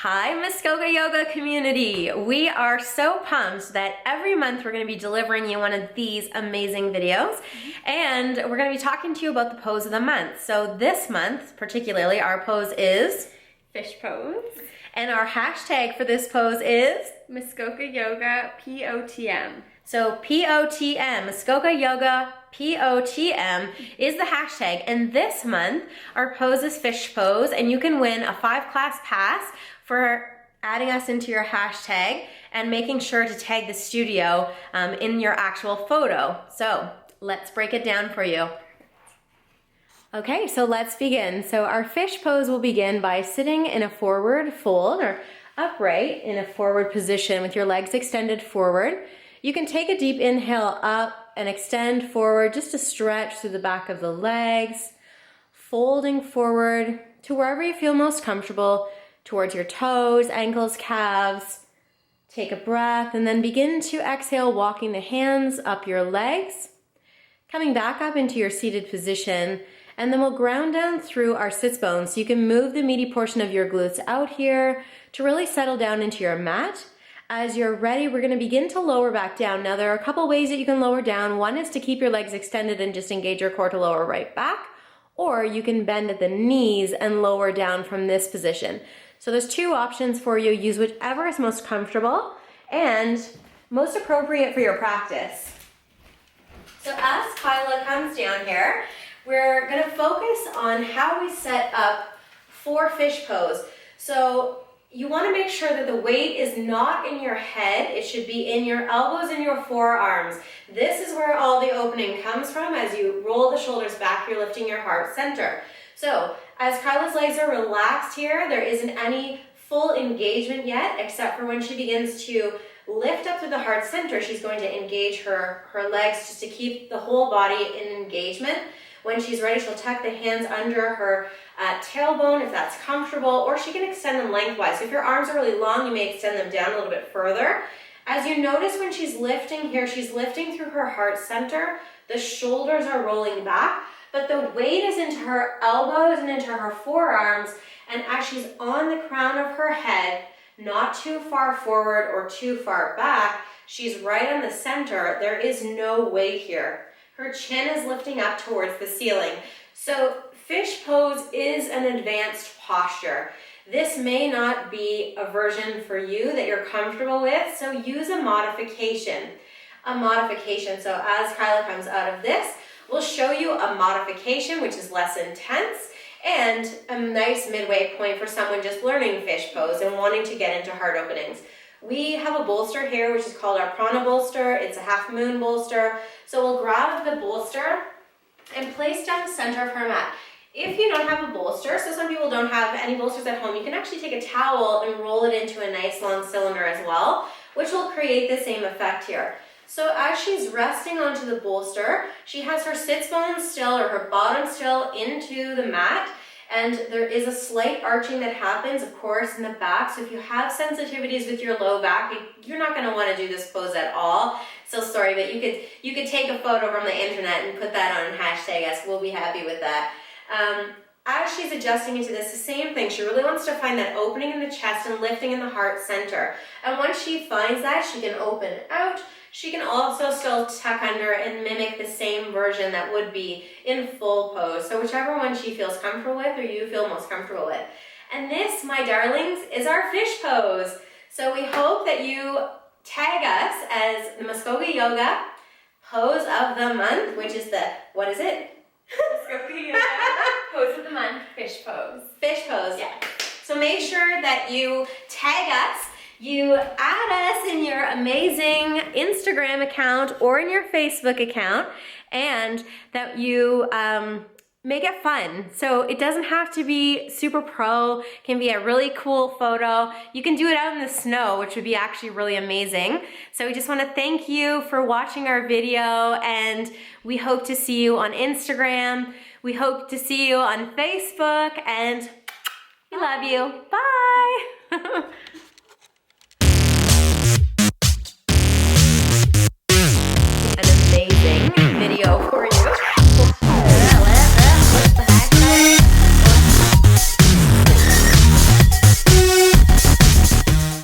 Hi, Muskoka Yoga community. We are so pumped that every month we're going to be delivering you one of these amazing videos, and we're going to be talking to you about the pose of the month. So this month, particularly, our pose is Fish pose. And our hashtag for this pose is Muskoka Yoga POTM. So POTM, Muskoka Yoga POTM is the hashtag. And this month, our pose is fish pose, and you can win a 5-class pass for adding us into your hashtag and making sure to tag the studio in your actual photo. So let's break it down for you. Okay, so let's begin. So our fish pose will begin by sitting in a forward fold or upright in a forward position with your legs extended forward. You can take a deep inhale up and extend forward just to stretch through the back of the legs, folding forward to wherever you feel most comfortable, towards your toes, ankles, calves. Take a breath and then begin to exhale, walking the hands up your legs, coming back up into your seated position, and then we'll ground down through our sits bones. So you can move the meaty portion of your glutes out here to really settle down into your mat. As you're ready, we're gonna begin to lower back down. Now there are a couple ways that you can lower down. One is to keep your legs extended and just engage your core to lower right back, or you can bend at the knees and lower down from this position. So there's two options for you. Use whichever is most comfortable and most appropriate for your practice. So as Kyla comes down here, we're gonna focus on how we set up for fish pose. So you wanna make sure that the weight is not in your head. It should be in your elbows and your forearms. This is where all the opening comes from. As you roll the shoulders back, you're lifting your heart center. So as Kyla's legs are relaxed here, there isn't any full engagement yet, except for when she begins to lift up to the heart center, she's going to engage her legs just to keep the whole body in engagement. When she's ready, she'll tuck the hands under her tailbone if that's comfortable, or she can extend them lengthwise. So if your arms are really long, you may extend them down a little bit further. As you notice when she's lifting here, she's lifting through her heart center. The shoulders are rolling back, but the weight is into her elbows and into her forearms, and as she's on the crown of her head, not too far forward or too far back, she's right on the center. There is no weight here. Her chin is lifting up towards the ceiling. So fish pose is an advanced posture. This may not be a version for you that you're comfortable with, so use a modification. So as Kyla comes out of this, we'll show you a modification which is less intense and a nice midway point for someone just learning fish pose and wanting to get into heart openings. We have a bolster here which is called our prana bolster. It's a half moon bolster. So we'll grab the bolster and place down the center of her mat. If you don't have a bolster, so some people don't have any bolsters at home, you can actually take a towel and roll it into a nice long cylinder as well, which will create the same effect here. So as she's resting onto the bolster, she has her sits bones still, or her bottom still, into the mat, and there is a slight arching that happens, of course, in the back. So if you have sensitivities with your low back, you're not going to want to do this pose at all. So sorry, but you could take a photo from the internet and put that on hashtag us. We'll be happy with that. As she's adjusting into this, the same thing. She really wants to find that opening in the chest and lifting in the heart center. And once she finds that, she can open out. She can also still tuck under and mimic the same version that would be in full pose. So whichever one she feels comfortable with or you feel most comfortable with. And this, my darlings, is our fish pose. So we hope that you tag us as the Muskoka Yoga pose of the month, which is the, what is it? Muskoka Yoga pose of the month, fish pose. Fish pose. Yeah. So make sure that you tag us, you add us in your amazing Instagram account or in your Facebook account, and that you make it fun. So it doesn't have to be super pro, it can be a really cool photo. You can do it out in the snow, which would be actually really amazing. So we just want to thank you for watching our video, and we hope to see you on Instagram. We hope to see you on Facebook, and we love you. Bye. An amazing video for you.